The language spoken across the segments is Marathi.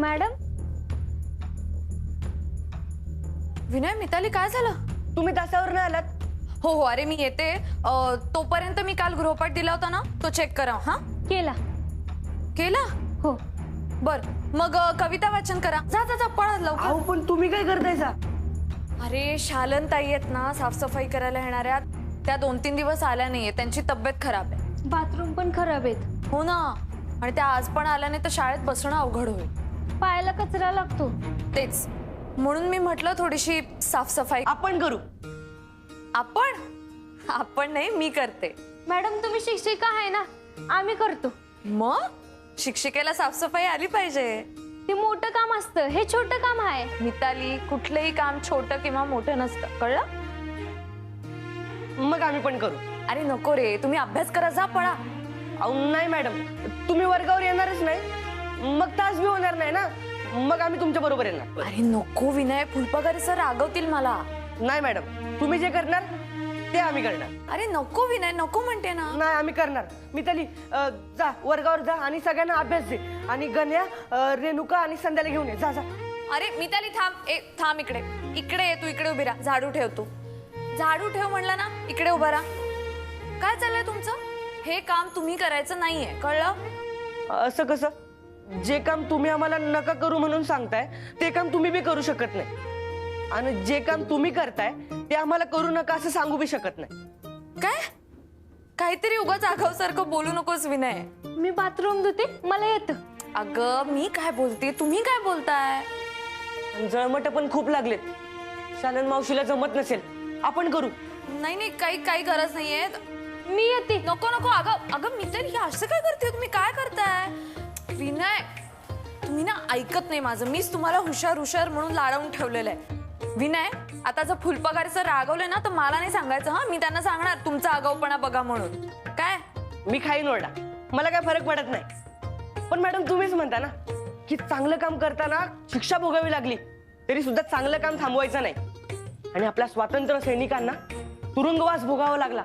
मॅडम. विनय, मिताली काय झालं? तुम्ही तासावर नाही आलात? हो हो, अरे मी येते. तोपर्यंत मी काल गृहपाठ दिला होता ना, तो चेक करा. हा केला. केला? हो. बर, मग कविता वाचन करा. जा जा जा, पळा लवकर. अहो पण तुम्ही काय करतायसा? अरे शालन ताई आहेत ना साफसफाई करायला येणाऱ्या, त्या 2-3 दिवस आल्या नाहीये, त्यांची तब्येत खराब आहे. बाथरूम पण खराब आहेत. हो ना, आणि त्या आज पण आल्या नाही तर शाळेत बसणं अवघड होईल. पायाला कचरा लागतो. तेच म्हणून मी म्हटलं थोडीशी साफसफाई आपण करू. आपण नाही, मी करते. मॅडम तुम्ही शिक्षिका आहे ना, आम्ही करतो. मग शिक्षिकेला साफसफाई आली पाहिजे. ते मोठं काम असतं, हे छोटं काम आहे. मिताली, कुठलंही काम छोटं किंवा मोठं नसतं, कळलं? मग आम्ही पण करू. अरे नको रे, तुम्ही अभ्यास करा, जा पळा. अहो नाही मॅडम, तुम्ही वर्गावर येणारच नाही, मग तास बी होणार नाही ना, मग आम्ही तुमच्या बरोबर येणार. अरे नको विनय, फुलपगारे सर रागवतील मला. नाही मॅडम, तुम्ही जे करणार ते आम्ही करणार. अरे नको विनय, नको म्हणते ना. नाही आम्ही करणार. मिताली जा वर्गावर जा आणि सगळ्यांना अभ्यास दे, आणि गण्या, रेणुका आणि संध्याला घेऊन ये. जा जा. अरे मिताली थांब, थांब, इकडे इकडे ये, तू इकडे उभी राहा. झाडू ठेव, तू झाडू ठेव म्हणलं ना, इकडे उभा राहा. काय चाललंय तुमचं? हे काम तुम्ही करायचं नाहीये, कळलं? असं कसं? जे काम तुम्ही आम्हाला नका करू म्हणून सांगताय ते काम तुम्ही बी करू शकत नाही, आणि जे काम तुम्ही करताय ते आम्हाला करू नका असं सांगू बी शकत नाही. काय? काहीतरी उगाच आगावसारखं बोलू नकोस विनय. मी बाथरूम धुते, मला येतं. अगं मी काय बोलते, तुम्ही काय बोलताय? आणि जळमट पण खूप लागलेत. शालन मावशीला जमत नसेल, आपण करू. नाही नाही, काही गरज नाहीये. मी येते. नको नको, अगं मिताली, हे असं काय करते? तुम्ही काय करताय? विनय, तुम्ही ना ऐकत नाही माझं. मीच तुम्हाला हुशार म्हणून लाडवून ठेवलेलं आहे. विनय, आता जर फुलपगार सर रागवले ना तर मला नाही सांगायचं. हा, मी त्यांना सांगणार तुमचा आगाऊपणा बघा म्हणून. काय? मी खाईन ओरडा, मला काय फरक पडत नाही. पण मॅडम तुम्हीच म्हणता ना की चांगलं काम करताना शिक्षा भोगावी लागली तरी सुद्धा चांगलं काम थांबवायचं नाही. आणि आपल्या स्वातंत्र्य सैनिकांना तुरुंगवास भोगावा लागला,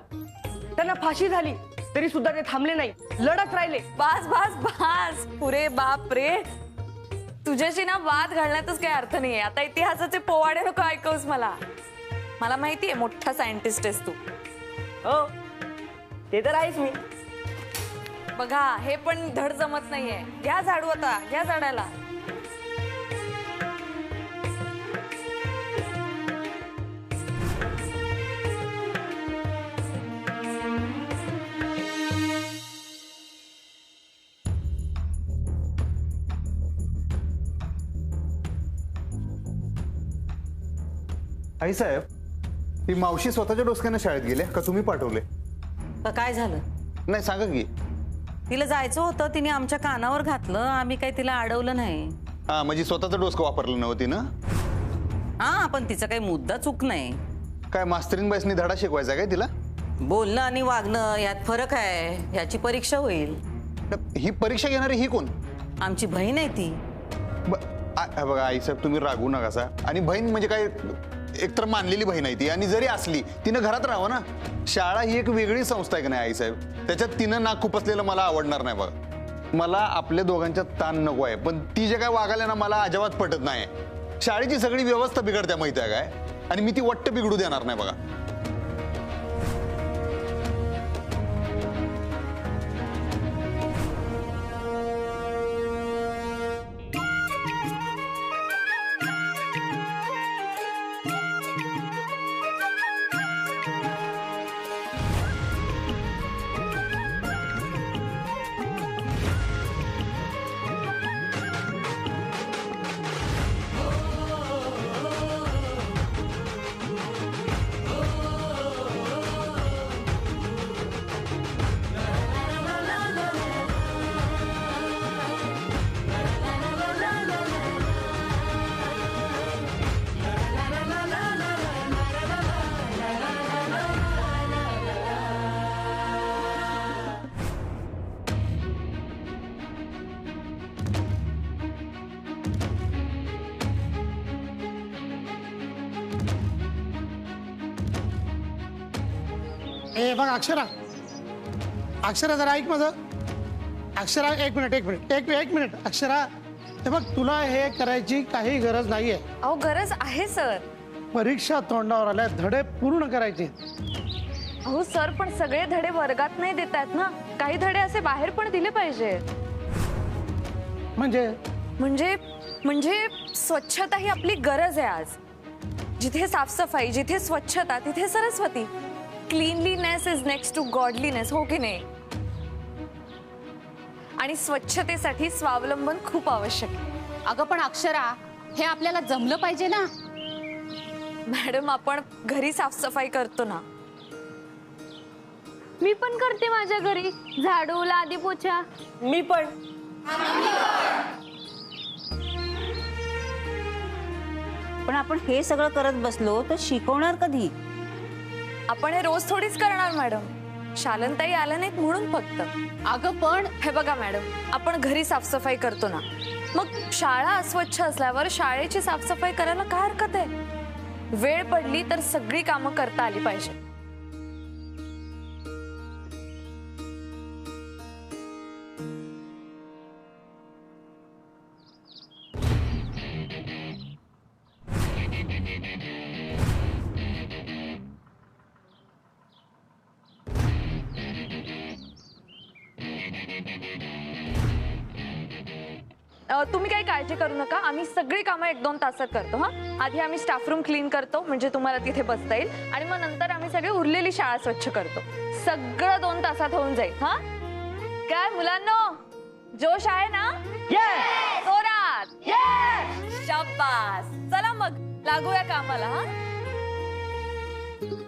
त्यांना फाशी झाली तरी सुद्धा ते थांबले नाही, लढत राहिले. बास बास बास, पुरे बाप रे. तुझ्याशी ना वाद घालण्यातच काही अर्थ नाहीये. आता इतिहासाचे पोवाडे नको ऐकूस मला. मला माहितीये मोठा सायंटिस्ट आहेस तू. हो, ते तर आहेच मी. बघा, हे पण धड जमत नाहीये. घ्या झाडू, आता घ्या झाडायला. आई साहेब, ही मावशी स्वतःच्या डोसक्याने शाळेत गेले का तुम्ही पाठवले? काय झालं? नाही सांगा की. तिला जायचं होतं, तिने आमच्या कानावर घातलं, आम्ही काही तिला अडवलं नाही. हा, म्हणजे स्वतःचं डोसकं वापरलं नव्हती ना? हा, पण तिचा काही मुद्दा चूक नाही. काय मास्तरीन बाईसनी धडा शिकवायचा काय तिला? बोलणं आणि वागणं यात फरक आहे, याची परीक्षा होईल. ही परीक्षा घेणारी ही कोण? आमची बहीण आहे ती. बघा आई साहेब, तुम्ही रागू नका सा. आणि बहीण म्हणजे काय, एकतर मानलेली बहीण आहे ती, आणि जरी असली तिनं घरात राहावं ना. शाळा ही एक वेगळी संस्था आहे की नाही आई साहेब, त्याच्यात तिनं नाक खुपसलेलं मला आवडणार नाही. बघा, मला आपल्या दोघांच्या ताण नको आहे, पण ती जे काय वागायला ना मला अजिबात पटत नाही. शाळेची सगळी व्यवस्था बिघडत्या माहिती आहे काय, आणि मी ती वट्ट बिघडू देणार नाही. बघा ए बघ अक्षरा, अक्षरा जरा ऐक माझं. अक्षरा एक मिनिट अक्षरा, हे बघ, तुला हे करायची काही गरज नाहीये. अहो गरज आहे सर. परीक्षा तोंडावर आल्या, धडे पूर्ण करायचे. अहो सर, पण सगळे धडे वर्गात नाही देत आहेत ना, काही धडे असे बाहेर पण दिले पाहिजेत. म्हणजे म्हणजे म्हणजे स्वच्छता ही आपली गरज आहे आज. जिथे साफसफाई, जिथे स्वच्छता, तिथे Saraswati. Cleanliness is next to godliness, हो की नाही? आणि स्वच्छतेसाठी स्वावलंबन खूप आवश्यक आहे. अगं पण अक्षरा, हे आपल्याला जमलं पाहिजे ना. मॅडम, आपण घरी साफसफाई करतो ना. मी पण करते माझ्या घरी झाडू, लादी, पोछा. मी पण. पण आपण हे सगळं करत बसलो तर शिकवणार कधी? आपण हे रोज थोडीच करणार मॅडम. शालनताई आल्या नाहीत म्हणून फक्त. अगं पण हे बघा मॅडम, आपण घरी साफसफाई करतो ना, मग शाळा अस्वच्छ असल्यावर शाळेची साफसफाई करायला काय हरकत आहे? वेळ पडली तर सगळी कामं करता आली पाहिजे. तुम्ही काही काळजी करू नका, आम्ही सगळी कामं 1-2 तासात करतो. हा, आधी आम्ही स्टाफ रूम क्लीन करतो, म्हणजे तुम्हाला तिथे बसता येईल, आणि मग नंतर आम्ही सगळी उरलेली शाळा स्वच्छ करतो. सगळं 2 तासात होऊन जाईल. हा, काय मुलांनो, जोश आहे ना? जोरात. शाबास. चला मग लागूया कामाला.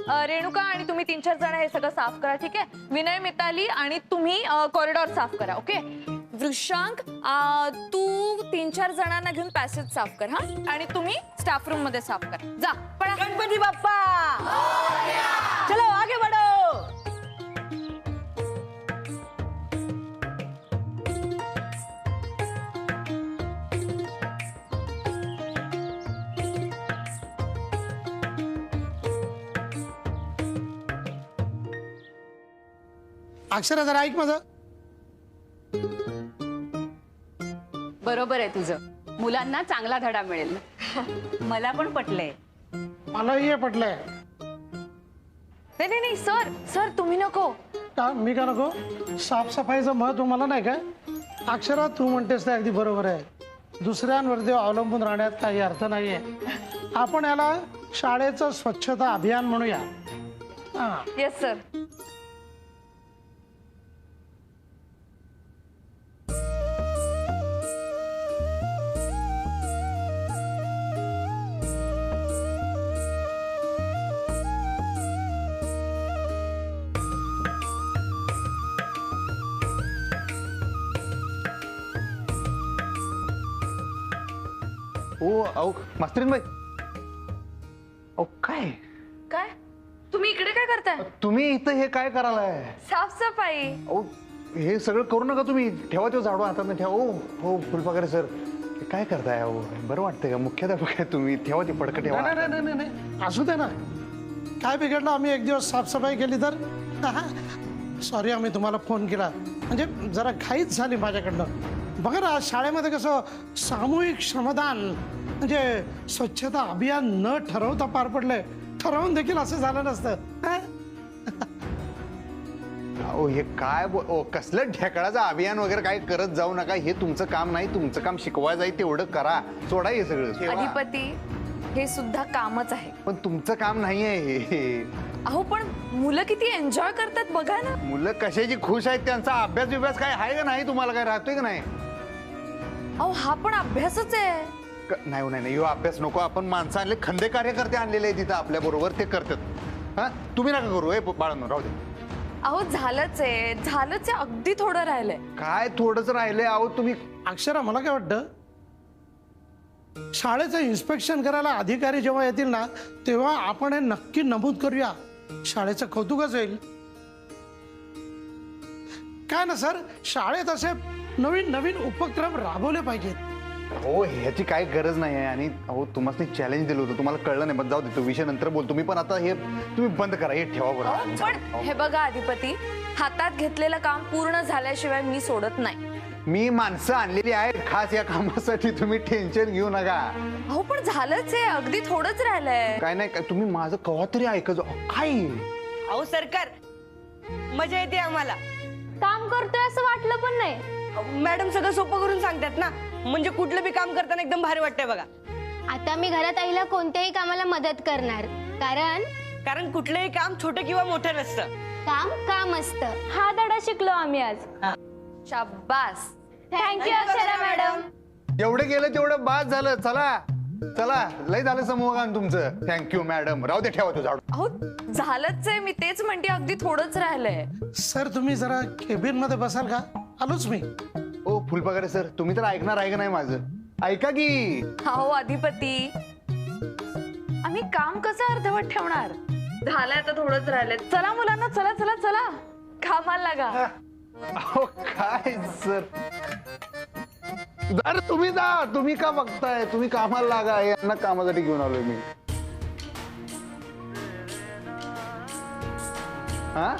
हा, रेणुका आणि तुम्ही 3-4 जण हे सगळं साफ करा, ठीक आहे? विनय, मिताली आणि तुम्ही कॉरिडॉर साफ करा. ओके? वृषांक, तू 3-4 जणांना घेऊन पॅसेज साफ कर. हा, आणि तुम्ही स्टाफ रूम मध्ये साफ कर. जा पळा. गणपती बाप्पा, चलो आगे बढ़ो. अक्षरा, जरा ऐक माझं. बरोबर आहे तुझं. मुलांना चांगला धडा मिळेल. मला पण पटलंय. मलाही हे पटलंय. नाही सर, सर तुम्ही नको. का मी का नको? साफसफाईचं महत्व मला नाही का? अक्षरा, तू म्हणतेस ते अगदी बरोबर आहे. दुसऱ्यांवरती अवलंबून राहण्यात काही अर्थ नाहीये. आपण याला शाळेचं स्वच्छता अभियान म्हणूया. हा, येस सर. ओ अहो मास्तरीन बाई, अहो काय काय तुम्ही इकडे काय करताय? तुम्ही इथं हे काय करायलाय? साफसफाई. अहो हे सगळं करू नका तुम्ही. ठेवा तो झाडू हातात ठेवा. ओ हो फुलपाखरे सर, हे काय करताय? अहो बरं वाटतंय का? मुख्याध्यापक आहे तुम्ही, ठेवा ते पडकं ठेवा. नाही नाही नाही नाही, असू दे ना. काय बिघडलं? आम्ही एक दिवस साफसफाई केली तर? सॉरी, आम्ही तुम्हाला फोन केला म्हणजे जरा घाईच झाली माझ्याकडनं. बघा ना, शाळेमध्ये कसं सामूहिक श्रमदान म्हणजे स्वच्छता अभियान न ठरवता पार पडलंय. ठरवून देखील असं झालं नसतं. अहो हे काय कसलं ढेकळाचं अभियान वगैरे काय करत जाऊ नका. हे तुमचं काम नाही. तुमचं काम शिकवायचं आहे, तेवढं करा. सोडा हे सगळं. अधिपती, हे सुद्धा कामच आहे. पण तुमचं काम नाही आहे हे. अहो पण मुलं किती एन्जॉय करतात बघा ना. मुलं कशाची खुश आहेत? त्यांचा अभ्यास विभ्यास काय आहे का नाही? तुम्हाला काय राहतोय का नाही? अहो हा पण अभ्यासच आहे. नाही नाही, अभ्यास नको. आपण माणसं आणले, खंदे कार्यकर्ते आणलेले आहे तिथं आपल्या बरोबर, ते करतात. हा, तुम्ही नका करू. हे बाळांनो, राहू दे. अहो झालंच आहे, झालंच आहे. अगदी थोडं राहिलंय. काय थोडंच राहिलंय? अहो तुम्ही. अक्षरा, मला काय वाटतं, शाळेचं इन्स्पेक्शन करायला अधिकारी जेव्हा येतील ना, तेव्हा आपण हे नक्की नमूद करूया. शाळेचं कौतुकच होईल. काय ना सर, शाळेत असे नवीन नवीन उपक्रम राबवले पाहिजेत. हो, ह्याची काय गरज नाही आहे. आणि अहो तुम्हाला चॅलेंज दिलं होतं, तुम्हाला कळलं नाही. पण जाऊ दे, तो विषय नंतर बोलतो मी. पण आता हे तुम्ही बंद करा, हे ठेवा बरं. पण हे बघा अधिपती, हातात घेतलेलं काम पूर्ण झाल्याशिवाय मी सोडत नाही. मी माणसं आणलेली आहेत खास या कामासाठी, तुम्ही टेन्शन घेऊ नका. अहो पण झालंच आहे, अगदी थोडंच राहिलंय. काय नाही, काय तुम्ही माझं कवा तरी ऐकत जाऊ. काय अहो सरकार, मजा येते आम्हाला. काम करतोय असं वाटलं पण नाही. मॅडम सगळं सोपं करून सांगतात ना, म्हणजे कुठलं बी काम करताना एकदम भारी वाटतंय बघा. आता मी घरात आईला कोणत्याही कामाला मदत करणार, कारण कुठलंही काम छोटं किंवा मोठं नसतं. काम काम असतं. हा धडा शिकलो आम्ही आज. शाब्बास. Thank you Akshara madam. एवढं गेलं तेवढं बाद झालं. चला चला, लय झालं समूहगान तुमचं. Thank you madam. राहू दे, ठेवा तू झाडू. अहो झालंच आहे, मी तेच म्हणते अगदी थोडंच राहिलंय. सर तुम्ही जरा केबिन मध्ये बसाल का? आलोच मी. ओ फुलपगारे सर, तुम्ही तर ऐकणार आहे का नाही माझं? ऐका की. अहो अधिपती, आम्ही काम कसं अर्धवट ठेवणार? झालंय आता थोडंच राहिलंय. चला मुलांना, चला चला चला, कामाला लागा. अहो काय सर, अरे तुम्ही जा, तुम्ही का बघताय? तुम्ही कामाला लागा, यांना कामासाठी घेऊन आलोय मी. हा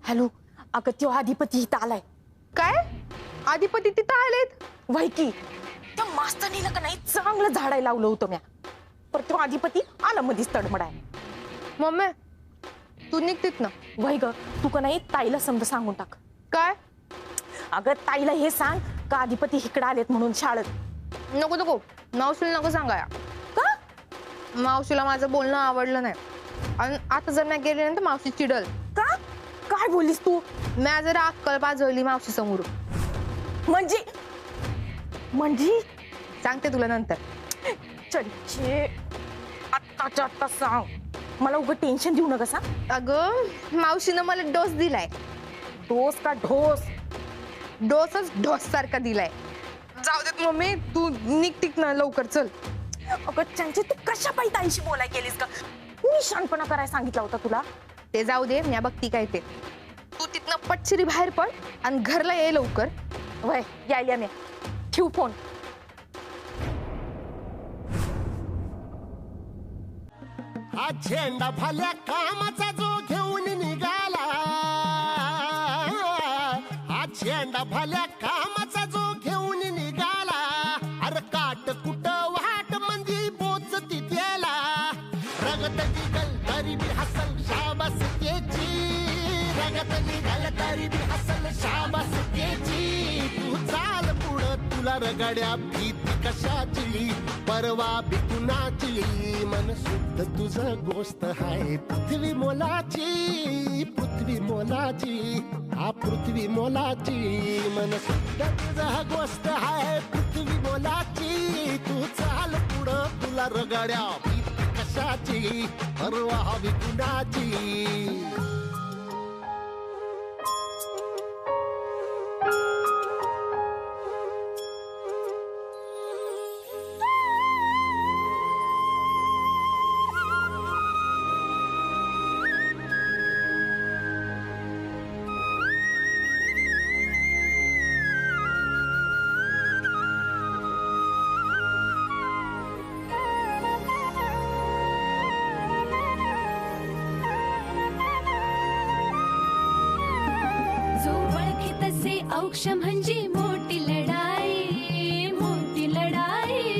हॅलो, अगं त्यो आधिपती इथं आलाय. काय? आधिपती तिथं आलेत? वय की त्या मास्तनीला का नाही चांगलं झाडायला लावलं होतं म्या, पर तो आधिपती आला मधीच तडमडाय. मम्मी तू निघतीत ना. वय ग, तू का नाही ताईला समजा सांगून टाक. काय? अगं ताईला हे सांग का आधिपती इकडे आलेत म्हणून शाळेत. नको नको, मावशीला नको सांगाया. का? मावशीला माझं बोलणं आवडलं नाही, आणि आता जर मी गेले ना तर मावशी चिडल. का? काय बोललीस तू? मी जरा अक्कल पाजवली मावशी समोर. म्हणजे म्हणजे सांगते तुला नंतर. चलचे आत्ताच्या आत्ता सांग, मला उगाच टेन्शन देऊ नका सांग. अगं मावशीनं मला डोस दिलाय. डोस का ढोस? डोसच ढोस सारखा दिलाय. जाऊ देत मम्मी, तू निघतीक ना लवकर, चल. अगं चंचे, तू कशा पायी ताईशी बोलाय केलीस का? कुणी शानपणा करायला सांगितला होता तुला? ते जाऊ दे, मी बघती काय ते. तू तिथनं पटशिरी बाहेर पड आणि घरला ये लवकर. वय यायला मी ठेवू फोन. हा झेंडा भल्या कामाचा जो घेऊन निघाला, हा झेंडा भल्या कामाचा जो घेऊन निघाला. अरे काट कुट वाट म्हणजे पोचती त्याला, रगत निघल तरी बी हसल शाबास त्याची, रगत निघल तरी बी हसल शाबास त्याची. तू चाल पुढं, तुला रगड्या भीती कशाची, परवा बी कुणाची. मन शुद्ध तुझं गोष्ट हाय पृथ्वी मोलाची, पृथ्वी मोलाची, हा पृथ्वी मोलाची. मन शुद्ध तुझं गोष्ट हाय पृथ्वी मोलाची. तू चाल पुढं, तुला रगड्या भीती कशाची, परवा बी कुणाची. औक्ष म्हणजे मोठी लढाई, मोठी लढाई.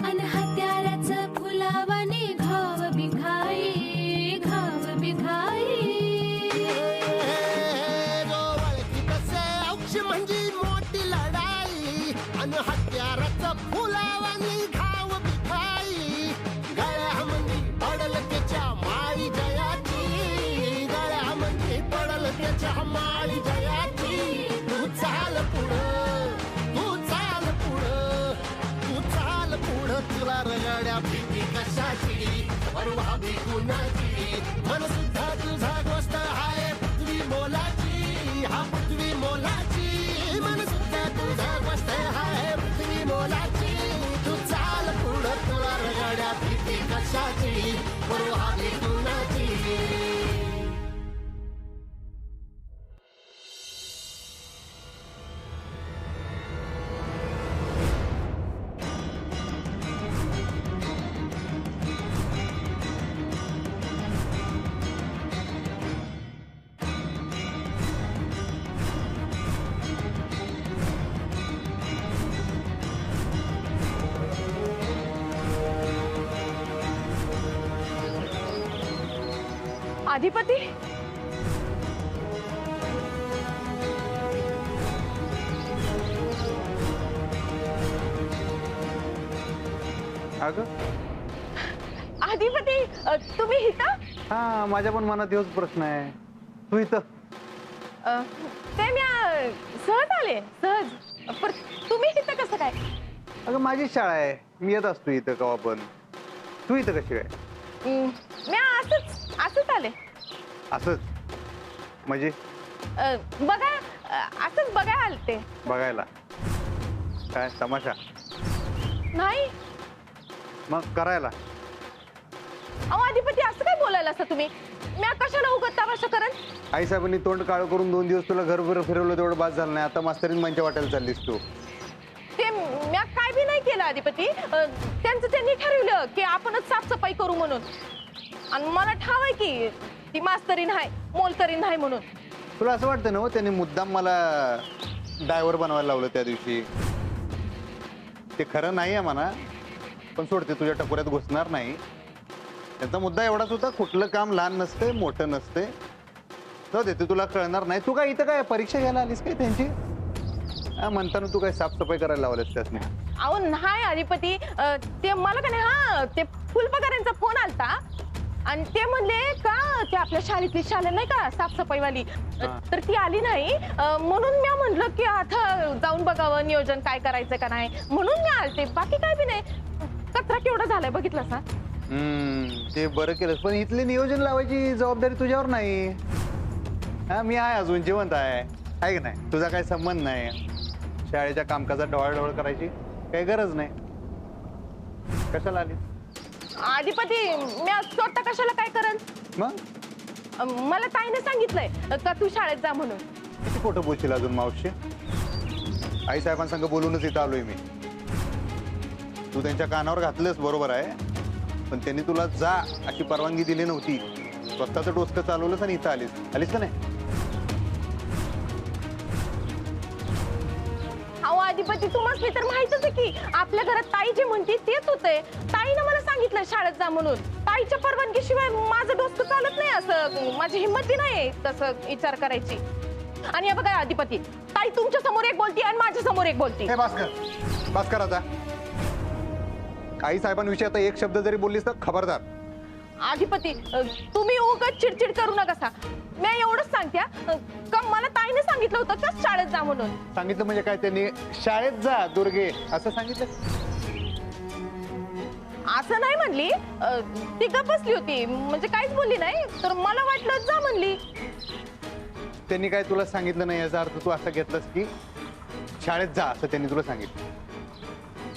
अन हत्याराचं फुलावाने घाव बिघाई, घाव बिघाई. औक्ष म्हणजे मोठी लढाई, अन हत्याराचं फुलावाने घाव बिघाई. गळ्यामध्ये पडल त्याच्या माळी जयाची, गळ्यामध्ये पडल त्याच्या माळी जयाची. तू चाल पुढं, तू चाल पुढं, तू चाल पुढं, तुला रगड्या भीती कशाची, परवा बी कुणाची. मन सुद्धा तुझा गोष्ट हाय पृथ्वी मोलाची, हा पृथ्वी मोलाची. मन सुद्धा तुझा गोष्ट हाय पृथ्वी मोलाची. तू चाल पुढं, गड्या भीती कशाची करू हवी कुणाची. अधिपती अगं अधिपती तुम्ही इथं हा माझ्या पण मनात येऊच प्रश्न आहे. तू इथं ते मी सहज आले सहज पण तुम्ही इथं कसं काय? अगं माझी शाळा आहे, मी येत असतो इथं केव्हा पण. तू इथं कशी काय? मी असंच आले. असंच म्हणजे बघा असंच बघा आलते. बघायला काय तमाशा? नाही मग करायला? अहो अधिपती असं काय बोलायला असं तुम्ही? मी कशाला उगत तमाशा करन? आई साहेबांनी तोंड काळं करून 2 दिवस तुला घरभर फिरवलं तेवढं बाद झालं नाही. आता मास्तरीन मंच्या वाटायला चाललीस तू. ते मी काय बी नाही केलं अधिपती. त्यांचं त्यांनी ठरवलं की आपणच साफसफाई करू म्हणून. आणि मला ठाव आहे की ती मास्तरीन आहे मोलकरीन नाही म्हणून. तुला असं वाटतं ना हो त्यांनी मुद्दाम मला ड्रायव्हर बनवायला लावलं त्या दिवशी? ते खरं नाही आहे म्हणा, पण सोडते तुझ्या टकोऱ्यात घुसणार नाही. त्यांचा मुद्दा एवढाच होता, कुठलं काम लहान नसते मोठं नसते. जाऊ दे, ते तुला कळणार नाही. तू काय इथं काय परीक्षा घ्यायला आलीस काय त्यांची? म्हणताना तू काय साफसफाई करायला लावलेस त्यासने? अहो नाही अधिपती, ते मला का नाही हा ते फुलपगारांचा फोन आलता आणि ते म्हणले का ते आपल्या शाळेतली शाळा नाही का साफसफाईवाली, तर ती आली नाही. म्हणून मी म्हणलं की आता जाऊन बघावं नियोजन काय करायचं का नाही, म्हणून मी आलते. बाकी काय बी नाही. कचरा केवढा झालाय बघितलं ना. ते बरं केलंस, पण इथले नियोजन लावायची जबाबदारी तुझ्यावर नाही. हा मी आहे, अजून जिवंत आहे की नाही? तुझा काही संबंध नाही. शाळेच्या कामकाजात ढवळढवळ करायची काही गरज नाही. कशाला आली? अधिपती मी स्वतः कशाला काय करन? मग मला ताईने सांगितलंय का तू शाळेत जा म्हणून. किती खोटं बोलशील अजून मावशी? आई साहेबांसंग बोलूनच इथं आलोय मी. तू त्यांच्या कानावर घातलंस बरोबर आहे, पण त्यांनी तुला जा अशी परवानगी दिली नव्हती. स्वतःचं डोसकं चालवलंस आणि इथं आलीस का नाही? अहो अधिपती तुम्हाला तर माहितच आहे की आपल्या घरात ताई जे म्हणते तेच होतंय. ताईनं मला सांगितलं शाळेत जा म्हणून. ताईच्या परवानगीशिवाय माझं डोसकं चालत नाही. असं माझी हिंमत बी नाही तसं विचार करायची. आणि हे बघा अधिपती, ताई तुमच्या समोर एक बोलती आणि माझ्या समोर एक बोलती. बस कर आता. आई साहेबांविषयी आता एक शब्द जरी बोललीस तर खबरदार. अधिपती तुम्ही उगाच चिडचिड करू नका. मी एवढंच सांगत्या का मला ताईने सांगितलं होतं का शाळेत जा म्हणून. सांगितलं म्हणजे काय? त्यांनी शाळेत जा दुर्गे असं सांगितलं? असं नाही म्हणली. ती गप्प बसली होती, म्हणजे काहीच बोलली नाही. तर मला वाटलं जा म्हणली. त्यांनी काय तुला सांगितलं नाही याचा अर्थ तू असं घेतलंस की शाळेत जा असं त्यांनी तुला सांगितलं?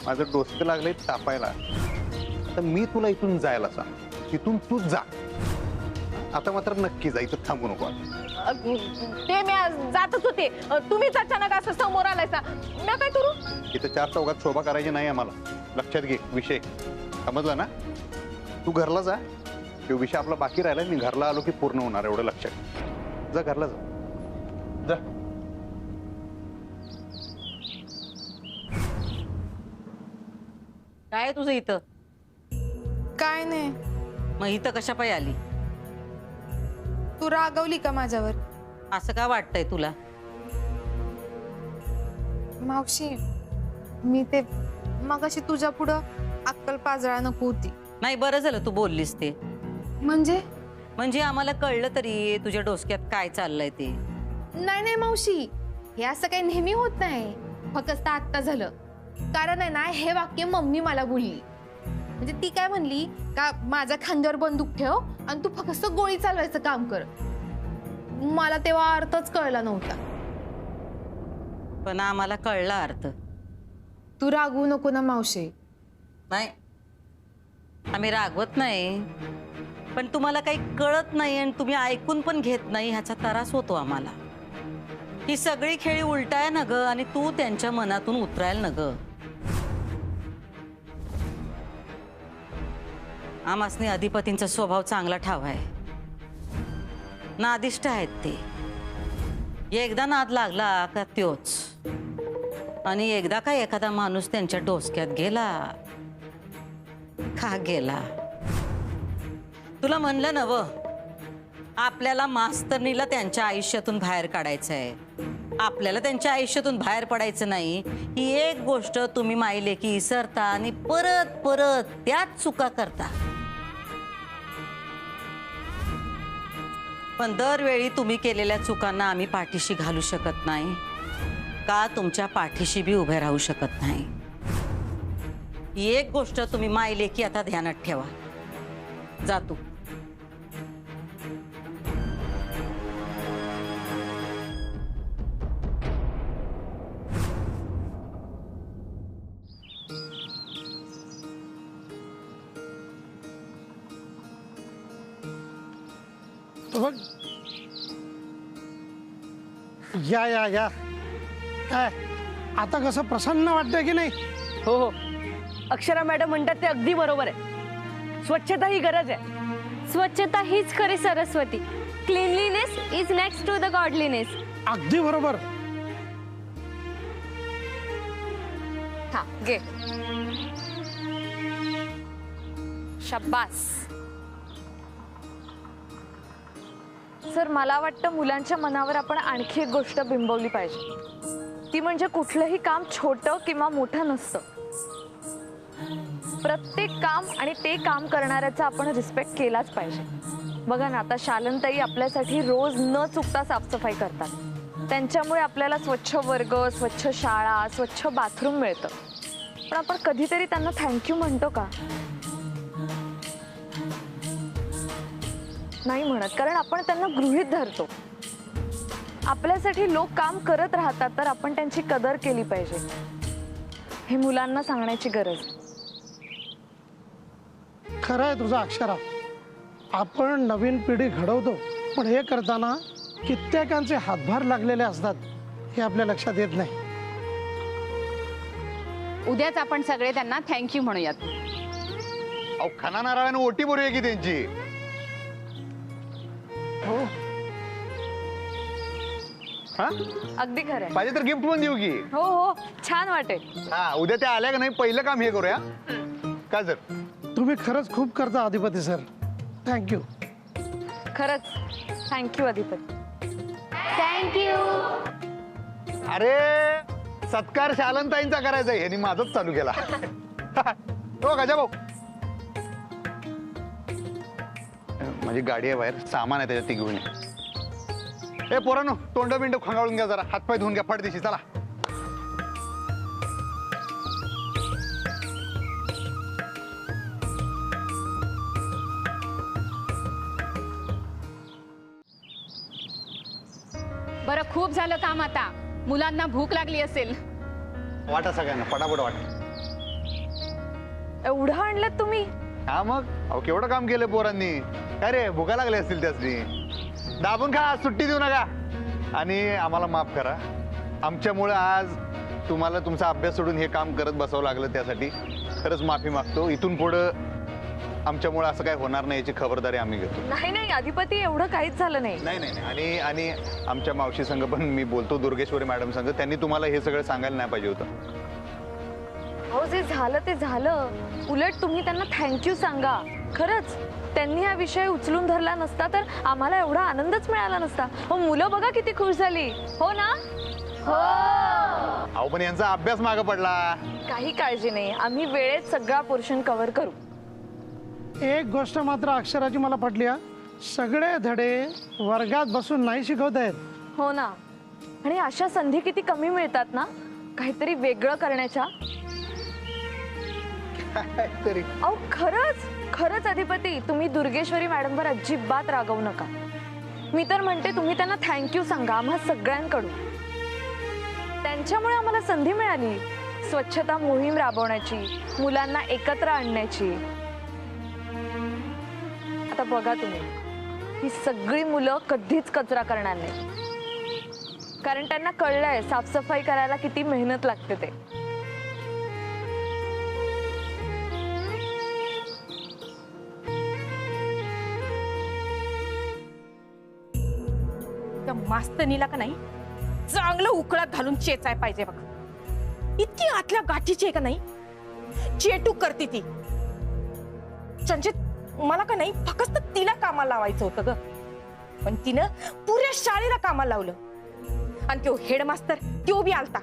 माझं डोसकं लागलंय तापायला. तर मी तुला इथून जायला सांग, तिथून तू जा. आता मात्र नक्की जा, इथं थांबू नको. ते मी जातच होते, तुम्हीच अचानक असं समोर आलायसा. मी काय करू? इथं 4 चौघात शोभा करायची नाही आम्हाला. लक्षात घे विषय, समजला ना? तू घरला जा. तो विषय आपला बाकी राहिला, मी घरला आलो की पूर्ण होणार, एवढं लक्षात घे. जा घरला जा. जा. काय तुझं इथं? काय नाही. मग इथं कशा पायी आली? तू रागवली का माझ्यावर? असं का वाटतंय तुला? मावशी मी ते मगाशी तुझ्या पुढं अक्कल पाजळा नको होती. नाही, बरं झालं तू बोललीस ते. म्हणजे आम्हाला कळलं तरी तुझ्या डोसक्यात काय चाललंय ते. नाही मावशी, हे असं काही नेहमी होत नाही. फक्त आत्ता झालं. कारण आहे ना, हे वाक्य मम्मी मला बोलली. म्हणजे ती काय म्हणली का माझ्या खांद्यावर बंदूक ठेव आणि तू फक्त गोळी चालवायचं काम कर. मला तेव्हा अर्थच कळला नव्हता. पण आम्हाला कळला अर्थ. तू रागवू नको ना मावशी. नाही, आम्ही रागवत नाही, पण तुम्हाला काही कळत नाही आणि तुम्ही ऐकून पण घेत नाही ह्याचा त्रास होतो आम्हाला. ही सगळी खेळी उलटाय ना ग, आणि तू त्यांच्या मनातून उतरायला न ग. आमासनी अधिपतींचा स्वभाव चांगला ठावाय, नादिष्ट आहेत ते. एकदा नाद लागला का त्योच, आणि एकदा का एखादा माणूस त्यांच्या डोसक्यात गेला का गेला. तुला म्हणलं ना व, आपल्याला मास्तरनीला त्यांच्या आयुष्यातून बाहेर काढायचंय, आपल्याला त्यांच्या आयुष्यातून बाहेर पडायचं नाही. ही एक गोष्ट तुम्ही मायले की विसरता आणि परत परत त्याच चुका करता. पण दरवेळी तुम्ही केलेल्या चुकांना आम्ही पाठीशी घालू शकत नाही का तुमच्या पाठीशी बी उभे राहू शकत नाही. ही एक गोष्ट तुम्ही मायले की आता ध्यानात ठेवा. जा तू. बघ, या या या. काय आता कसं प्रसन्न वाटतंय की नाही? हो हो, अक्षरा मॅडम म्हणतात ते अगदी बरोबर आहे. स्वच्छता ही गरज आहे. स्वच्छता हीच खरी Saraswati. Cleanliness is next to the godliness. अगदी बरोबर. हा घे. शाबास. सर, मला वाटतं मुलांच्या मनावर आपण आणखी एक गोष्ट बिंबवली पाहिजे. ती म्हणजे कुठलंही काम छोटं किंवा मोठं नसतं. प्रत्येक काम आणि ते काम करणाऱ्याचा आपण रिस्पेक्ट केलाच पाहिजे. बघा ना, आता शालनताई आपल्यासाठी रोज न चुकता साफसफाई करतात. त्यांच्यामुळे आपल्याला स्वच्छ वर्ग, स्वच्छ शाळा, स्वच्छ बाथरूम मिळतं. पण आपण कधीतरी त्यांना थँक्यू म्हणतो का? नाही म्हणत, कारण आपण त्यांना गृहीत धरतो. आपल्यासाठी लोक काम करत राहतात तर आपण त्यांची कदर केली पाहिजे. हे मुलांना सांगण्याची गरज. खरं आहे तुझं अक्षरा. आपण नवीन पिढी घडवतो, पण हे करताना कित्येकांचे हातभार लागलेले असतात हे आपल्या लक्षात येत नाही. उद्याच आपण सगळे त्यांना थँक्यू म्हणूयात. अहो, खाना नारळाने ओटी भरूया की त्यांची. हो, हा, अगदी खरंय. पाहिजे तर गिफ्ट पण देऊ की. हो हो, छान वाटेल. हा, उद्या त्या आल्या का नाही, पहिलं काम हे करूया. काय सर? तुम्ही खरंच खूप करता अधिपती सर. थँक्यू. खरंच थँक्यू अधिपती. थँक्यू. अरे, सत्कार शालनताईंचा करायचा आहे, ह्यांनी माझंच चालू केला. हो गजा भाऊ, माझी गाडी आहे बाहेर, सामान आहे त्याच्यात, ती घेऊन ये. ए पोरांनो, तोंड बिंड खंगाळून घ्या, जरा हातपाय धुवून घ्या, फडदिशी. चला. बरं, खूप झालं काम आता. मुलांना भूक लागली असेल. वाटा सगळ्यांना, पटापट वाटा. एवढं आणलं तुम्ही? हा मग, अहो केवढं काम केलं पोरांनी. काय रे, भुका लागले असतील त्यासनी. दाबून खा, सुट्टी देऊ नका. आणि आम्हाला माफ करा, आमच्यामुळे आज तुम्हाला तुमचा अभ्यास सोडून हे काम करत बसावं लागलं. त्यासाठी खरंच माफी मागतो. इथून पुढं आमच्यामुळे असं काय होणार नाही याची खबरदारी आम्ही घेतो. नाही नाही अधिपती, एवढं काहीच झालं नाही. नाही नाही नाही. आणि आमच्या मावशी संघ पण मी बोलतो, दुर्गेश्वरी मॅडम संघ, त्यांनी तुम्हाला हे सगळं सांगायला नाही पाहिजे होतं. हो, जे झालं ते झालं. उलट तुम्ही त्यांना थँक्यू सांगा. खरंच त्यांनी हा विषय उचलून धरला नसता तर आम्हाला एवढा आनंदच मिळाला नसता. हो, मुलं बघा किती खुश झाली. हो ना? हो. अहो, पण यांचा अभ्यास मागं पडला. काही काळजी नाही, आम्ही वेळेत सगळा पोर्शन कव्हर करू. एक गोष्ट मात्र अक्षराची मला पटली. सगळे धडे वर्गात बसून नाही शिकवत आहेत. हो ना. आणि अशा संधी किती कमी मिळतात ना काहीतरी वेगळं करण्याच्या. तरी अहो, खरंच खरंच अधिपती, तुम्ही दुर्गेश्वरी मॅडमवर अजिबात रागवू नका. मी तर म्हणते तुम्ही त्यांना थँक्यू सांगा आम्हा सगळ्यांकडून. त्यांच्यामुळे आम्हाला संधी मिळाली स्वच्छता मोहीम राबवण्याची, मुलांना एकत्र आणण्याची. बघा तुम्ही, ही सगळी मुलं कधीच कचरा करणार नाही, कारण त्यांना कळलंय साफसफाई करायला किती मेहनत लागते ते. त्या मास्तनीला का नाही चांगलं उकळात घालून चेचाय पाहिजे बघ. इतकी आतल्या गाठीची आहे का नाही, चेटूक करते ती. चंचित मला का नाही फक्त तिला कामाला लावायचं होतं ग, पण तिनं पुऱ्या शाळेला कामाला लावलं. आणि तो हेडमास्तर तो बी आलता.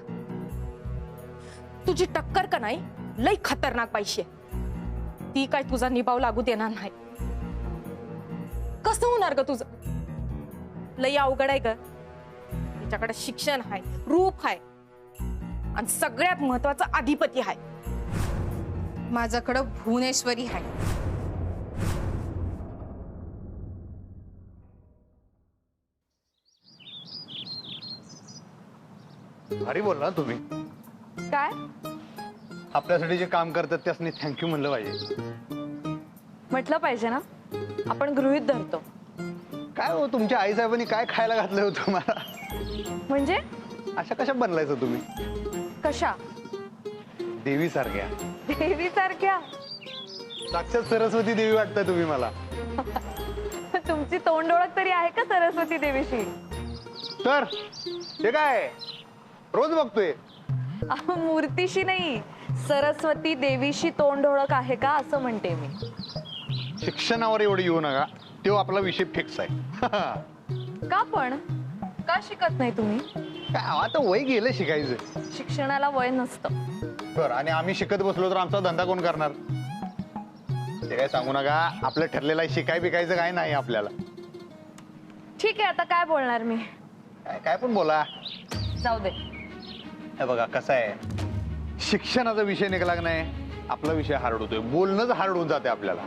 तुझी टक्कर का नाही लई खतरनाक पाहिजे, ती काय तुझा निभाव लागू देणार नाही. कसं होणार ग तुझं? लई अवघड आहे ग. तिच्याकडे शिक्षण आहे, रूप आहे, आणि सगळ्यात महत्वाचं अधिपती आहे. माझ्याकडं भुवनेश्वरी आहे. भारी बोलला तुम्ही. काय आपल्यासाठी जे काम करतात त्यासनी थँक्यू म्हणलं पाहिजे. म्हटलं पाहिजे ना, आपण गृहीत धरतो. काय हो तुमच्या आईसाहेबांनी काय खायला घातलं होतं तुम्हाला? म्हणजे अशा कशा बनलायचं तुम्ही? कशा? देवी सारख्या. देवी सारख्या? साक्षात सरस्वती देवी वाटताय तुम्ही मला. तुमची तोंड ओळख तरी आहे का सरस्वती देवीशी? तर हे काय रोज बघतोय. अहो, मूर्तीशी नाही, सरस्वती देवीशी तोंड ओळख आहे का असं म्हणते मी. शिक्षणावर एवढं येऊ नका, तो आपला विषय फिक्स आहे. का पण? का शिकत नाही तुम्ही? काय आता वय गेलं शिकायचं. शिक्षणाला वय नसतं. बरं, आणि आम्ही शिकत बसलो तर आमचा धंदा कोण करणार? ते काय सांगू नका, आपलं ठरलेलं आहे, शिकाय बिकायचं काय नाही आपल्याला. ठीक आहे, आता काय बोलणार मी? काय पण बोला. जाऊ दे. हे बघा कसं आहे, शिक्षणाचा विषय निघाला नाही, आपला विषय हार्ड होतोय, बोलणंच हार्ड होऊन जाते आपल्याला.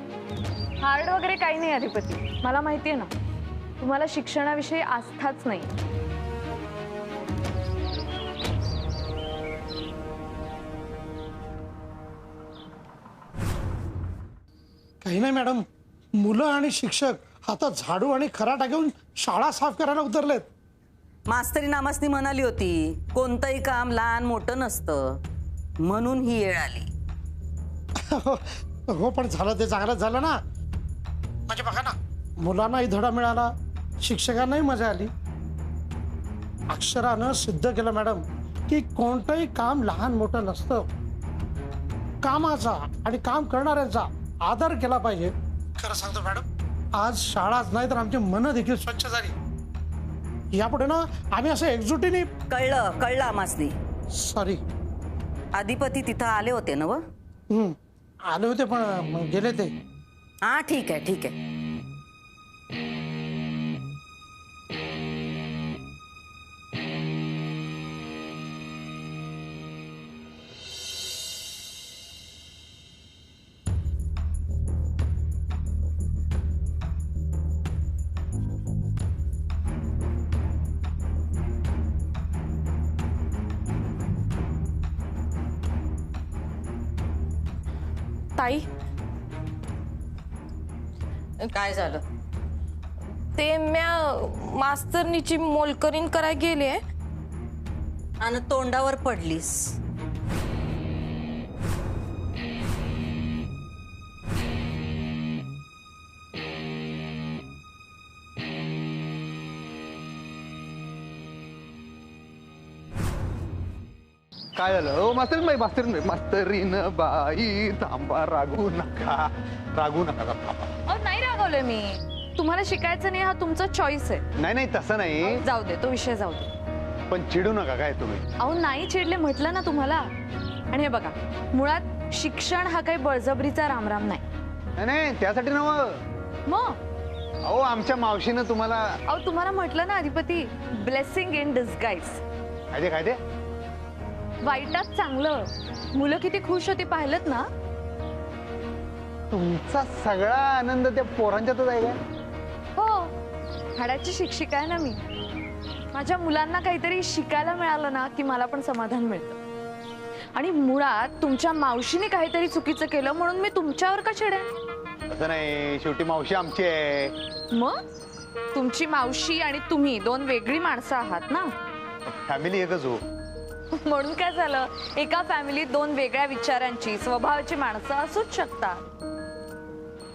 हार्ड वगैरे काही नाही अधिपती, मला माहितीये ना तुम्हाला शिक्षणाविषयी आस्थाच नाही. काही नाही मॅडम, मुलं आणि शिक्षक हातात झाडू आणि खराटा घेऊन शाळा साफ करायला उतरलेत. मास्तरी नामासनी म्हणाली होती कोणतंही काम लहान मोठं नसतं, म्हणून ही वेळ आली. हो, पण झालं ते चांगलंच झालं ना. म्हणजे बघा ना, मुलांनाही धडा मिळाला, शिक्षकांनाही मजा आली. अक्षरानं सिद्ध केलं मॅडम की कोणतंही काम लहान मोठं नसतं. कामाचा आणि काम करणाऱ्यांचा आदर केला पाहिजे. खरं सांगतो मॅडम, आज शाळाच नाही तर आमची मनं देखील स्वच्छ झाली. यापुढे ना आम्ही असं एकजुटीने. कळलं आमासनी. सॉरी. अधिपती तिथं आले होते ना? आले होते पण गेले ते. हा ठीक आहे ठीक आहे. ताई, काय झालं? ते म्या मास्तरनीची मोलकरीण कराय गेले आणि तोंडावर पडलीस. काय झालं? हो मास्तरीन बाई, मास्तरीन बाई थांबा, रागू नका. अहो, नाही रागवले मी. तुम्हाला शिकायचं नाही हा तुमचा चॉईस आहे. नाही तसं नाही. जाऊ दे, तो विषय जाऊ दे. पण चिडू नका काय तुम्ही. अहो नाही चिडले, म्हटलं ना तुम्हाला. आणि हे बघा, मुळात शिक्षण हा काही बळजबरीचा रामराम नाही. नाही त्यासाठी नव्ह. मग अहो आमच्या मावशीनं तुम्हाला. अहो तुम्हाला म्हटलं ना अधिपती, ब्लेसिंग इन डिस्गाइज. काय ते वाईटात चांगलं. मुलं किती खुश होती पाहिलत ना. तुमचा सगळा आनंद त्या पोरांच्यातच आहे का? हो, हाडाची शिक्षिका आहे ना मी. माझ्या मुलांना काहीतरी शिकायला मिळालं ना की मला पण समाधान मिळतं. आणि मुळात तुमच्या मावशीने काहीतरी चुकीचं केलं म्हणून मी तुमच्यावर का चिडेन? असं नाही, शेवटी मावशी आमची आहे. मग तुमची मावशी आणि तुम्ही दोन वेगळी माणसं आहात ना. फॅमिली एकच हो. म्हणून काय झालं, एका फॅमिलीत दोन वेगळ्या विचारांची स्वभावाची माणसं असूच शकतात.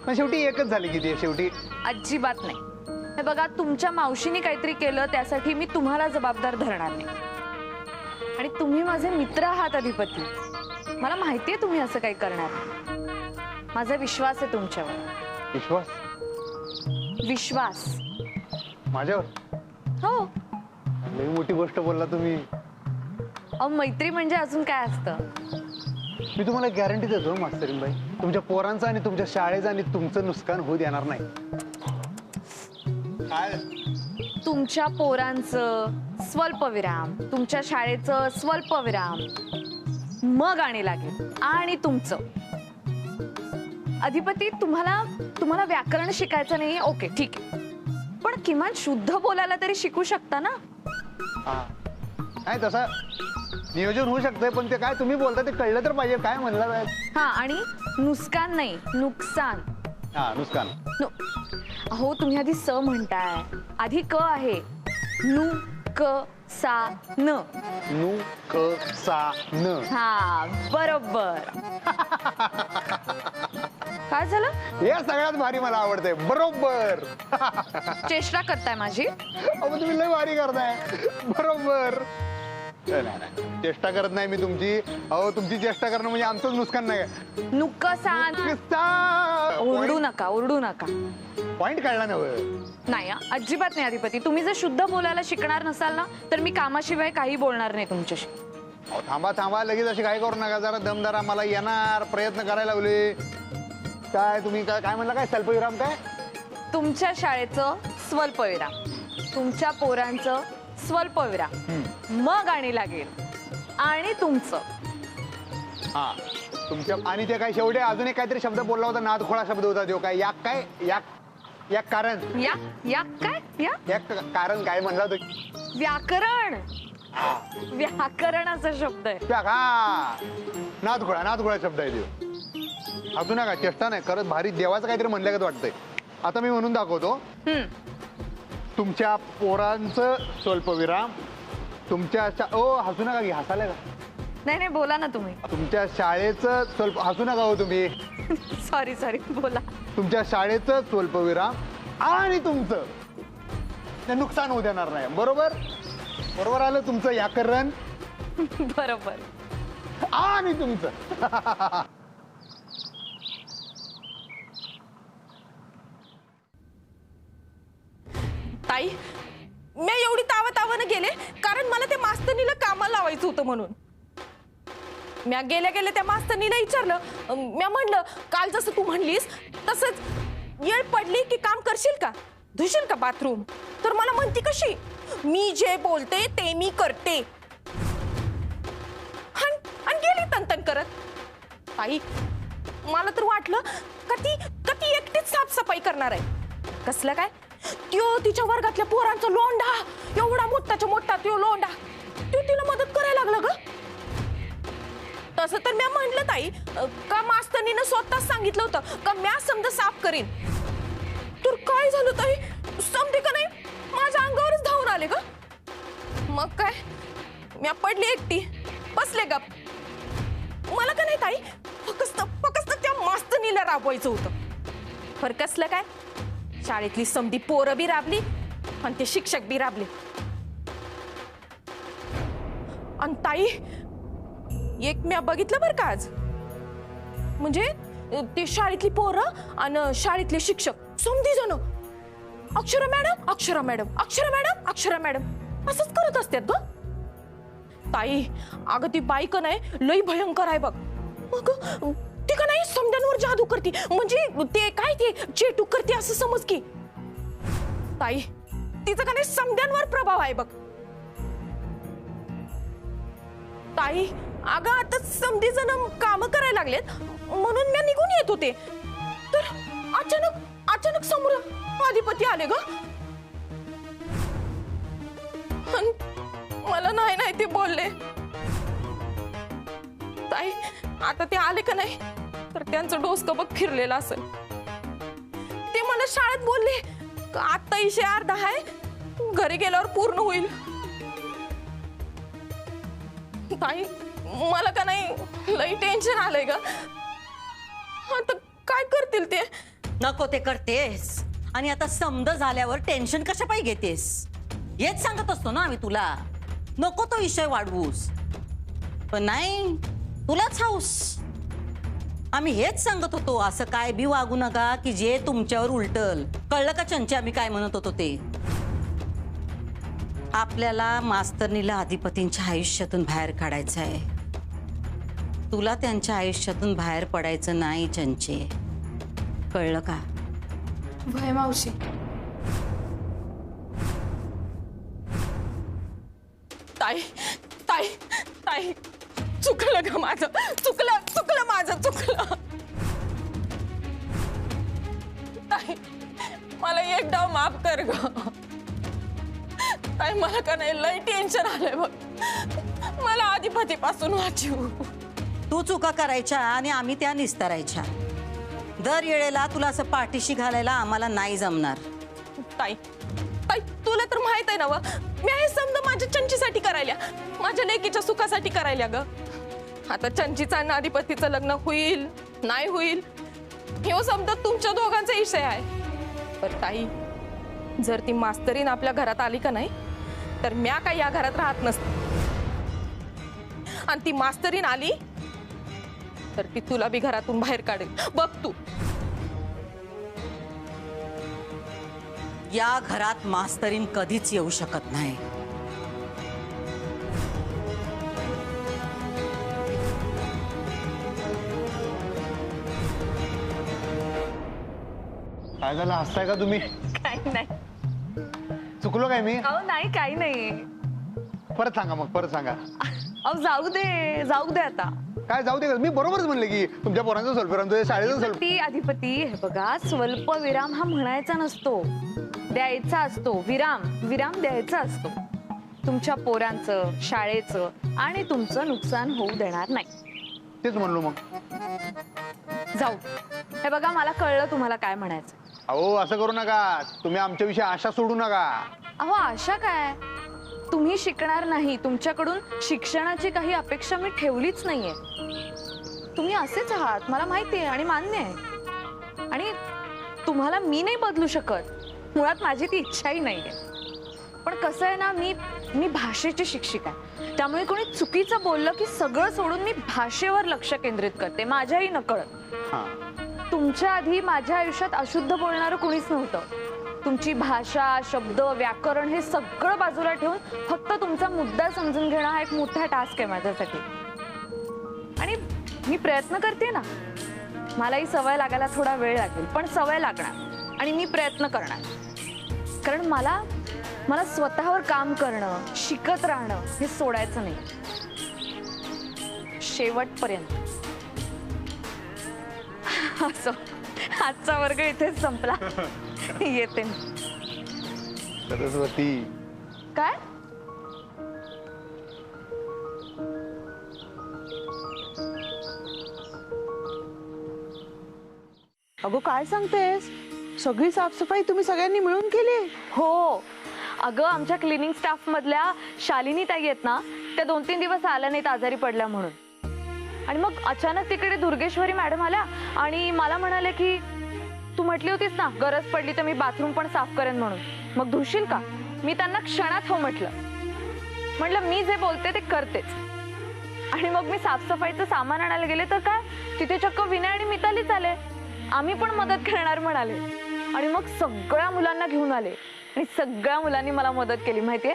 पण शेवटी एकच झाली की ती शेवटी. अजिबात नाही. हे बघा, तुमच्या मावशीने काहीतरी केलं त्यासाठी मी तुम्हाला जबाबदार धरणार नाही. आणि तुम्ही माझे मित्र आहात अधिपती. मला माहितीये तुम्ही असं काही करणार. माझा विश्वास आहे तुमच्यावर. विश्वास? विश्वास माझ्यावर? हो. लई मोठी गोष्ट बोलला तुम्ही. अहो, मैत्री म्हणजे अजून काय असतं. मी तुम्हाला गॅरंटी देतो मास्तरीनबाई, तुमच्या पोरांचं आणि तुमच्या शाळेचं आणि तुमचं नुकसान होऊ देणार नाही. काय? तुमच्या पोरांचं स्वल्पविराम, तुमच्या शाळेचं स्वल्पविराम, मग आणि लागेल. आणि तुमचं अधिपती, तुम्हाला व्याकरण शिकायचं नाही, ओके ठीक आहे, पण किमान शुद्ध बोलायला तरी शिकू शकता ना. नाही तसं नियोजन होऊ शकतंय, पण ते काय तुम्ही बोलता ते कळलं तर पाहिजे. काय म्हणलं? हा, आणि नुकसान नाही, नुकसान. हा, नुकसान. अहो, तुम्ही आधी स म्हणताय, आधी क आहे. नु क सा न. नु क सा न. हा, बरोबर. काय झालं? हे सगळ्यात भारी मला आवडतंय. बरोबर. चेष्टा करताय माझी? अहो, तुम्ही लय भारी करताय. बरोबर. नाही, चेष्टा करत नाही मी तुमची. अहो, तुमची चेष्टा करणं म्हणजे आमचंच नुकसान नाही. नुकसान. ओरडू नका, ओरडू नका. पॉइंट कळला नव? नाही, अजिबात नाही अधिपती. तुम्ही जर शुद्ध बोलायला शिकणार नसाल ना, तर मी कामाशिवाय काही बोलणार नाही तुमच्याशी. अहो, थांबा, लगेच अशी काय करू नका. जरा दमदारा, मला येणार, प्रयत्न करायला लावले. काय तुम्ही काय म्हणला? काय स्वल्पविराम? काय? तुमच्या शाळेचं स्वल्पविराम, तुमच्या पोरांचं स्वल्पविराम, मग आणि लागेल. आणि तुमचं. हा, तुमच्या. आणि ते काय शेवटे अजून एक काहीतरी शब्द बोलला होता, नादखोळा शब्द होता तो. काय याक? काय याक कारण? या काय? याक कारण काय म्हणला तो? व्याकरण. व्याकरणाचा शब्द आहे. हा, नादखोळा शब्द आहे तो. अजून नका, चेष्टा नाही करत. भारी देवाचं काहीतरी म्हणल्यागत वाटतंय. आता मी म्हणून दाखवतो. तुमच्या पोरांचं स्वल्पविराम, तुमच्या हसू नका की. हसायला का? नाही, बोला ना तुम्ही. तुमच्या शाळेचं स्वल्प. हसू नका हो तुम्ही. सॉरी, बोला. तुमच्या शाळेचं स्वल्पविराम आणि तुमचं ते नुकसान होऊ देणार नाही. बरोबर आलं तुमचं व्याकरण. बरोबर. आणि तुमचं. ताई, मी एवढी तावातावानं गेले कारण मला त्या मास्तनीला कामाला लावायचं होतं म्हणून. म्या गेल्या त्या मास्तनीला विचारलं. म्या म्हणलं, काल जसं तू म्हणलीस तसंच येळ पडली की काम करशील का, धुशील का बाथरूम? तर मला म्हणती कशी, मी जे बोलते ते मी करते. आणि गेली तनतन करत. ताई, मला तर वाटलं का ती एकटीच साफसफाई करणार आहे. कसलं काय, त्यो तिच्या वर्गातल्या पोरांचा लोंढा, एवढा मोठाच्या मोठा त्यो लोंढा, त्यो तिला मदत करायला लागला ग. तसं तर म्या म्हणलं ताई, का मास्तनीनं स्वतःच सांगितलं होतं का म्या समजा साफ करीन. तर काय झालं ताई, समजे का नाही माझ्या अंगावरच धावून आले ग. मग काय, म्या पडली एकटी, बसले गप. मला का नाही ताई, फक्त त्या मास्तनीला राबवायचं होतं. पर कसलं काय, शाळेतली समधी पोरं बी राबली आणि ते शिक्षक बी राबले. आणि ताई, एक म्या बघितलं बरं का आज, म्हणजे ते शाळेतली पोरं आणि शाळेतले शिक्षक समधी जण अक्षरा मॅडम असंच करत असतात ग. ताई, अगं ती बाईक नाही लई भयंकर आहे बघ. मग ती का नाही समद्यांवर जादू करते, म्हणजे ते काय ते चेटूक करते असं समज की. ताई, तिचं का नाही समद्यांवर प्रभाव आहे बघ. ताई, अगं आता समधी जण काम करायला लागलेत म्हणून मी निघून येत होते, तर अचानक समोर अधिपती आले ग. मला नाही ते बोलले. ताई, आता ते आले का नाही तर त्यांचं डोसकं बघ फिरलेलं असेल. ते मला शाळेत बोलले आता इशे अर्धा आहे घरी गेल्यावर पूर्ण होईल. ताई मला का नाही लई टेन्शन आलंय ग. आता काय करतील ते. नको ते करतेस आणि आता समज झाल्यावर टेन्शन कशा पाहिजे घेतेस. हेच सांगत असतो ना आम्ही तुला, नको तो विषय वाढवूस. पण नाही, तुलाच हाऊस. आम्ही हेच सांगत होतो असं काय बी वागू नका की जे तुमच्यावर उलटल. कळलं का चंचे आम्ही काय म्हणत होतो ते. आपल्याला मास्तरनीला अधिपतींच्या आयुष्यातून बाहेर काढायचं आहे. तुला त्यांच्या आयुष्यातून बाहेर पडायचं नाही चंचे, कळलं का. भय मावशी. ताई ताई ताई चुकलं ग माझं, चुकलं माझं चुकलं. ताई मला एक डाव माफ कर ग. ताई मला का नाही लई टेन्शन आलंय बघ. मला अधिपतीपासून वाचव. तू चुका करायच्या आणि आम्ही त्या निस्तारायच्या. दर येळेला तुला असं पाठीशी घालायला आम्हाला नाही जमणार. ताई ताई तुला तर माहित आहे ना व, मी हे समजा माझ्या चंचीसाठी करायल्या, माझ्या लेकीच्या सुखासाठी करायल्या ग. आता चंचीचं आणि अधिपतीचं लग्न होईल नाही होईल हे समजा तुमच्या दोघांचा विषय आहे. पण ताई जर ती मास्तरीन आपल्या घरात आली का नाही तर म्या काय या घरात राहत नसते. आणि ती मास्तरीन आली तर ती तुला बी घरातून बाहेर काढेल बघ तू. या घरात मास्तरीन कधीच येऊ शकत नाही. काय झालं, हसताय का तुम्ही. काही नाही. चुकलो काय मी. अहो नाही काही नाही. परत सांगा, मग परत सांगा. अहो जाऊ दे आता. काय जाऊ दे, मी बरोबरच म्हणले की तुमच्या पोरांचा स्वल्पविराम, तुझ्या शाळेचा स्वल्प. अधिपती हे बघा, स्वल्प विराम हा म्हणायचा नसतो, द्यायचा असतो. विराम द्यायचा असतो. तुमच्या पोरांचं, शाळेचं आणि तुमचं नुकसान होऊ देणार नाही. तेच म्हणलो मग. जाऊ. हे बघा मला कळलं तुम्हाला काय म्हणायचं. अहो असं करू नका, तुम्ही आमच्याविषयी आशा सोडू नका. अहो आशा काय, तुम्ही शिकणार नाही, तुमच्याकडून शिक्षणाची काही अपेक्षा मी ठेवलीच नाहीये. तुम्ही असेच आहात मला माहिती आहे आणि मान्य आहे. आणि तुम्हाला मी नाही बदलू शकत, मुळात माझी ती इच्छाही नाहीये. पण कसं आहे ना, मी भाषेची शिक्षिका आहे, त्यामुळे कोणी चुकीचं बोललं की सगळं सोडून मी भाषेवर लक्ष केंद्रित करते, माझ्याही नकळत. तुमच्या आधी माझ्या आयुष्यात अशुद्ध बोलणारं कोणीच नव्हतं. तुमची भाषा, शब्द, व्याकरण हे सगळं बाजूला ठेवून फक्त तुमचा मुद्दा समजून घेणं हा एक मोठा टास्क आहे माझ्यासाठी. आणि मी प्रयत्न करते ना. मलाही सवय लागायला थोडा वेळ लागेल, पण सवय लागणार आणि मी प्रयत्न करणार. कारण मला स्वतःवर काम करणं, शिकत राहणं हे सोडायचं नाही शेवटपर्यंत. असो, आजचा वर्ग इथेच संपला. येते सरस्वती. काय. अगो काय सांगतेस, सगळी साफसफाई तुम्ही सगळ्यांनी मिळून केली. हो अगं, आमच्या क्लिनिंग स्टाफ मधल्या शालिनी ताई आहेत ना, त्या 2-3 दिवस आल्या नाहीत आजारी पडल्या म्हणून. आणि मग अचानक तिकडे दुर्गेश्वरी मॅडम आल्या आणि मला म्हणाले की तू म्हटली होतीस ना गरज पडली तर मी बाथरूम पण साफ करेन म्हणून, मग धुशील का. मी त्यांना क्षणात हो म्हटलं मी जे बोलते ते करतेच. आणि मग मी साफसफाईचं सामान आणायला गेले तर काय, तिथे चक्क विनय आणि मितालीच आले. आम्ही पण मदत करणार म्हणाले. आणि मग सगळ्या मुलांना घेऊन आले आणि सगळ्या मुलांनी मला मदत केली माहितीये.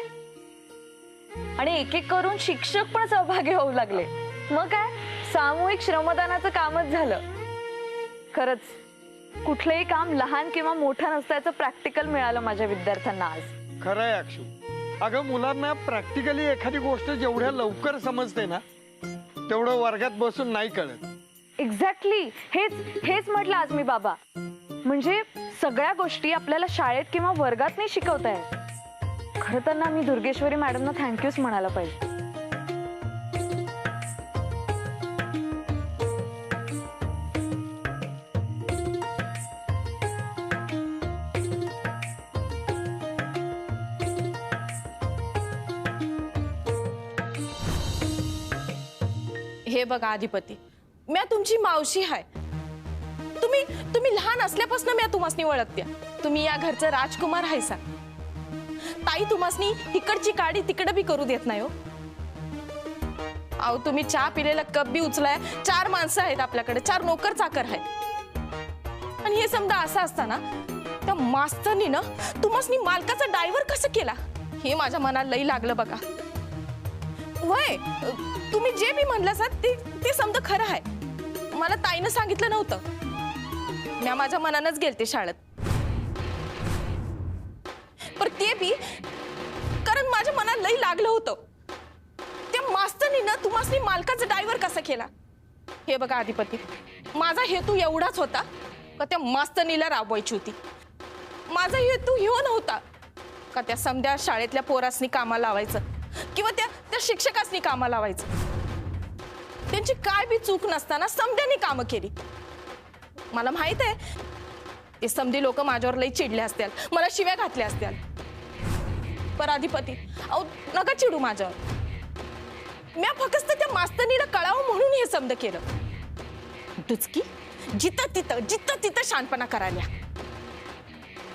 आणि एक एक करून शिक्षक पण सहभागी होऊ लागले. मग काय, सामूहिक श्रमदानाचं कामच झालं. खरंच कुठलंही काम लहान किंवा मोठं नसल्याचं प्रॅक्टिकल मिळालं माझ्या विद्यार्थ्यांना आज. खरं आहे अक्षू. अगं मुलांना प्रॅक्टिकली एखादी गोष्ट जेवढ्या लवकर समजते ना तेवढं वर्गात बसून नाही कळत. एक्झॅक्टली हेच म्हटलं आज मी बाबा. म्हणजे सगळ्या गोष्टी आपल्याला शाळेत किंवा वर्गात नाही शिकवताय. खरं तर ना मी दुर्गेश्वरी मॅडमना थँक्यूच म्हणायला पाहिजे. हे बघा अधिपती, म्या तुमची मावशी आहे. तुम्ही लहान असल्यापासून म्या तुम्हासनी ओळखते. तुम्ही या घरचं राजकुमार हायसा. ताई तुम्हासनी इकडची काडी तिकडं बी करू देत नाही हो. अहो तुम्ही चहा पिलेला कप बी उचलाय. 4 माणसं आहेत आपल्याकडे, 4 नोकर चाकर आहेत. आणि हे समजा असं असताना त्या मास्तरनी ना तुम्हासनी मालकाचा डायव्हर कसं केला हे माझ्या मनाला लई लागलं बघा. वय तुम्ही जे मी म्हणलं सर ते समजा खरं आहे. मला ताईनं सांगितलं नव्हतं. मी माझ्या मनानच गेलते शाळेत. पर ते बी कारण माझ्या मनाला लई लागलं होतं. त्या मास्तरनी ना तुम्हासनी मालकाचा डायव्हर कसा केला. हे बघा अधिपती, माझा हेतू एवढाच होता का त्या मास्तरनीला राबवायची होती. माझा हेतू ह्यो नव्हता का त्या समध्या शाळेतल्या पोरासनी कामाला लावायचं किंवा त्या शिक्षकासनी कामाला लावायचं. त्यांची काय बी चूक नसताना समध्यानी कामं केली. मला माहित आहे ते समधी लोक माझ्यावर लई चिडले असतील, मला शिव्या घातल्या असतील. पर अधिपती अहो नका चिडू माझ्यावर. म्या फक्त त्या मास्तरनीला कळावं म्हणून हे समज केलं. डुचकी जिथं तिथं शानपणा करायला,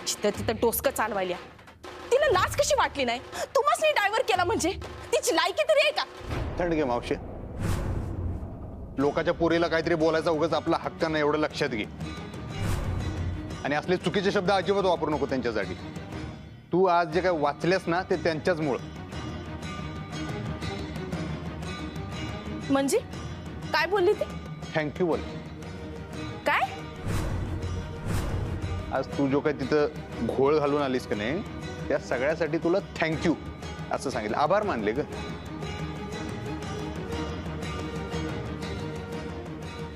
जिथं तिथं डोसकं चालवायला. तिला लाज कशी वाटली नाही. तुम्हासनी डायव्हर केला म्हणजे तिची लायकी तरी आहे का. थंड घे मावशे, लोकांच्या पोरीला काहीतरी बोलायचा उगाच आपला हक्क नाही एवढं लक्षात घे. आणि असले चुकीचे शब्द अजिबात वापरू नको त्यांच्यासाठी. तू आज जे काय वाचलेस ना ते त्यांच्याच मुळे. म्हणजे काय बोलली ती. थँक्यू बोल. काय आज तू जो काय तिथं घोळ घालून आलीस का नाही त्या सगळ्यासाठी तुला थँक्यू असं सांगितलं. आभार मानले ग.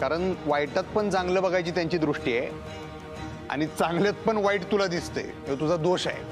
कारण वाईटात पण चांगलं बघायची त्यांची दृष्टी आहे आणि चांगल्यात पण वाईट तुला दिसतंय. तुझा दोष आहे.